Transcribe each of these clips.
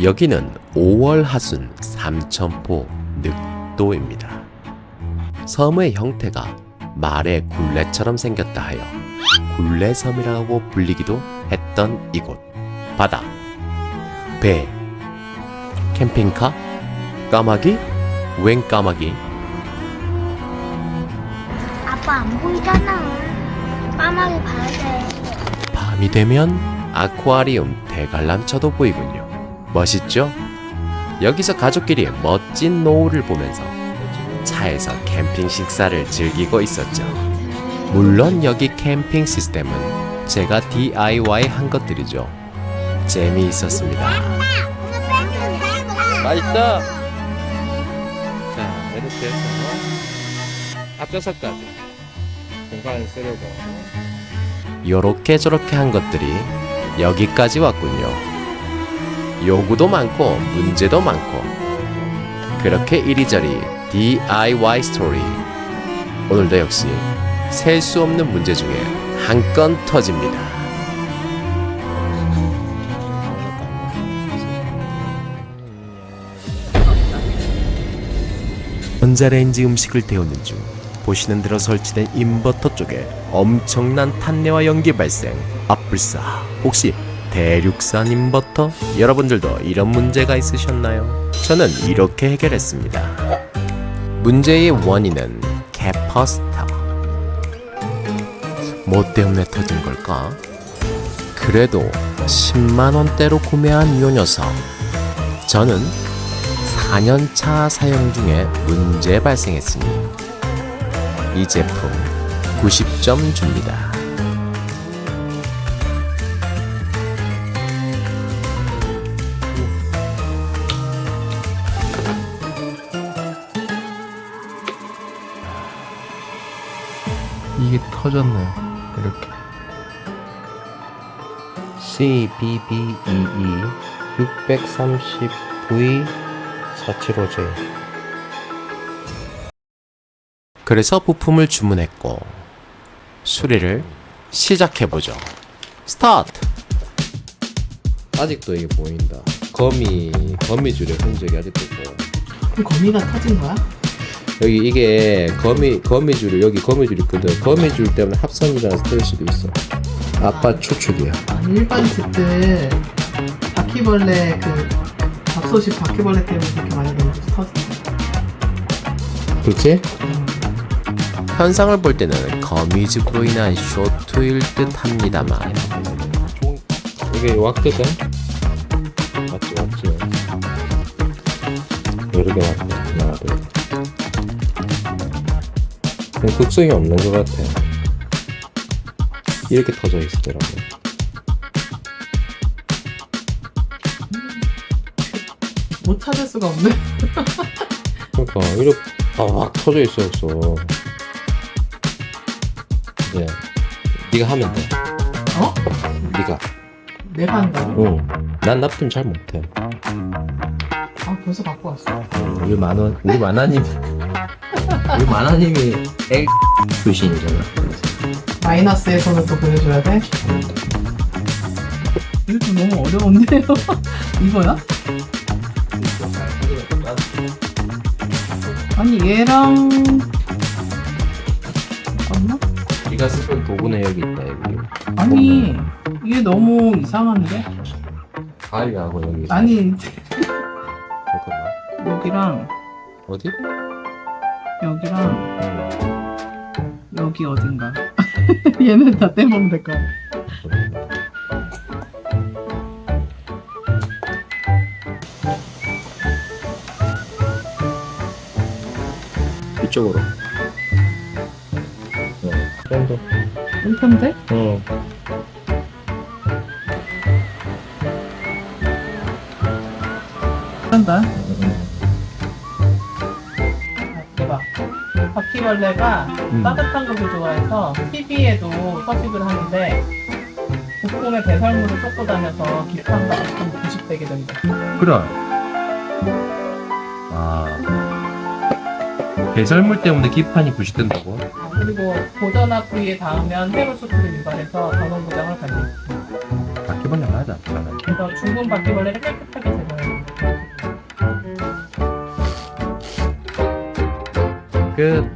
여기는 5월 하순 삼천포 늑도입니다. 섬의 형태가 말의 굴레처럼 생겼다 하여 굴레섬이라고 불리기도 했던 이곳. 바다, 배, 캠핑카, 까마귀? 웬 까마귀? 아빠 안 보이잖아. 까마귀 봐야 돼. 밤이 되면 아쿠아리움 대관람차도 보이군요. 멋있죠? 여기서 가족끼리 멋진 노을을 보면서 차에서 캠핑 식사를 즐기고 있었죠. 물론 여기 캠핑 시스템은 제가 DIY 한 것들이죠. 재미있었습니다. 맛있다. 자, 이렇게 해서 앞좌석까지 공간을 쓰려고. 요렇게 저렇게 한 것들이 여기까지 왔군요. 요구도 많고 문제도 많고 그렇게 이리저리 DIY 스토리. 오늘도 역시 셀 수 없는 문제 중에 한 건 터집니다. 전자레인지 음식을 데우는 중 보시는 대로 설치된 인버터 쪽에 엄청난 탄내와 연기 발생. 아뿔싸. 혹시 대륙산 인버터? 여러분들도 이런 문제가 있으셨나요? 저는 이렇게 해결했습니다. 문제의 원인은 캐퍼스터. 뭐 때문에 터진 걸까? 그래도 10만원대로 구매한 이 녀석. 저는 4년차 사용 중에 문제 발생했으니 이 제품 90점 줍니다. 이게 터졌네요. 이렇게. CBBEE 630V 475J. 그래서 부품을 주문했고 수리를 시작해보죠. 스타트! 아직도 이게 보인다. 거미줄의 흔적이 아직도 보여. 그 거미가 터진 거야? 여기 이게 거미줄이 여기 거미줄 있거든. 거미줄 때문에 합선이라서 터질 수도 있어. 아빠 추측이야. 아니 일반 집들 바퀴벌레 그 밥솥이 바퀴벌레 때문에 그렇게 많이 터진 거야. 그렇지? 현상을 볼 때는 거미집으로 인한 쇼트일 듯 합니다만 이게 왔거든? 맞지. 여러 개 왔다. 하나, 둘. 그냥 극성이 없는 것 같아. 이렇게 터져 있더라고. 못 찾을 수가 없네. 그러니까 이렇게 막 터져 있었어. 이제 네가 하면 돼. 어? 네가. 내가 한다고? 응. 난 납품 잘 못해. 아 벌써 갖고 왔어. 우리 만화님이 L 출신이잖아. 마이너스에서는 또 보여줘야 돼? 이거 너무 어려운데요? 이거야? 아니 얘랑 잠깐만. 네가 쓰던 도구는 여기 있다 여기. 아니 이게 너무 이상한데? 가위하고 여기. 아니 잠깐만. 여기랑 어디? 여기랑 여기 어딘가. 얘는 다 떼먹으면 될 거 같아. 이쪽으로. 정도. 일편데? 한다. 대박. 바퀴벌레가 따뜻한 것을 좋아해서 TV에도 서식을 하는데 부품에 배설물을 쏟고 다녀서 기판과 부품 부식되게 된다. 그래. 아. 배설물 때문에 기판이 부식된다고? 그리고 보전압 부위에 닿으면 해로 수출을 유발해서 전원 고장을 발생시킵니다. 바퀴벌레 맞아. 그래서 죽은 바퀴벌레를 깨끗하게 제거해서 끝.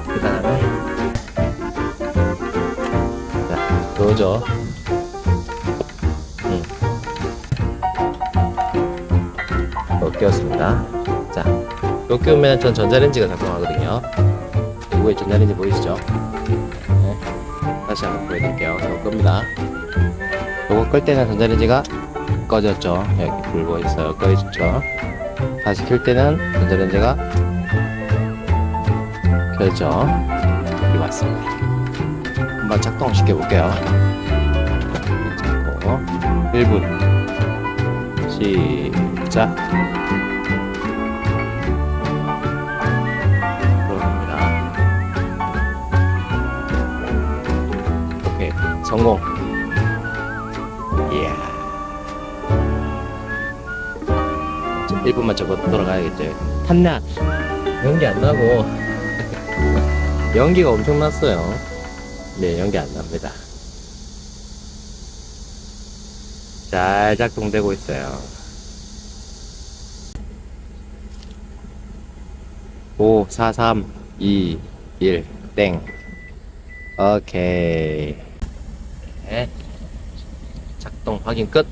그 다음에 자, 넣어줘. 끼웠습니다. 자, 요 끼우면 전 전자레인지가 작동하거든요. 이거에 전자레인지 보이시죠? 네. 다시 한번 보여드릴게요. 이거 끕니다. 요거 끌 때는 전자레인지가 꺼졌죠. 여기 불 보이있어요. 꺼졌죠. 다시 켤 때는 전자레인지가 켜졌죠. 이게 맞습니다. 한번 작동시켜 볼게요. 잡고 1분 시작. 성공. 이야. 1분만 저거 돌아가야겠죠. 탔나? 연기 안 나고. 연기가 엄청 났어요. 네, 연기 안 납니다. 잘 작동되고 있어요. 5, 4, 3, 2, 1, 땡. 오케이. 네. 작동 확인 끝.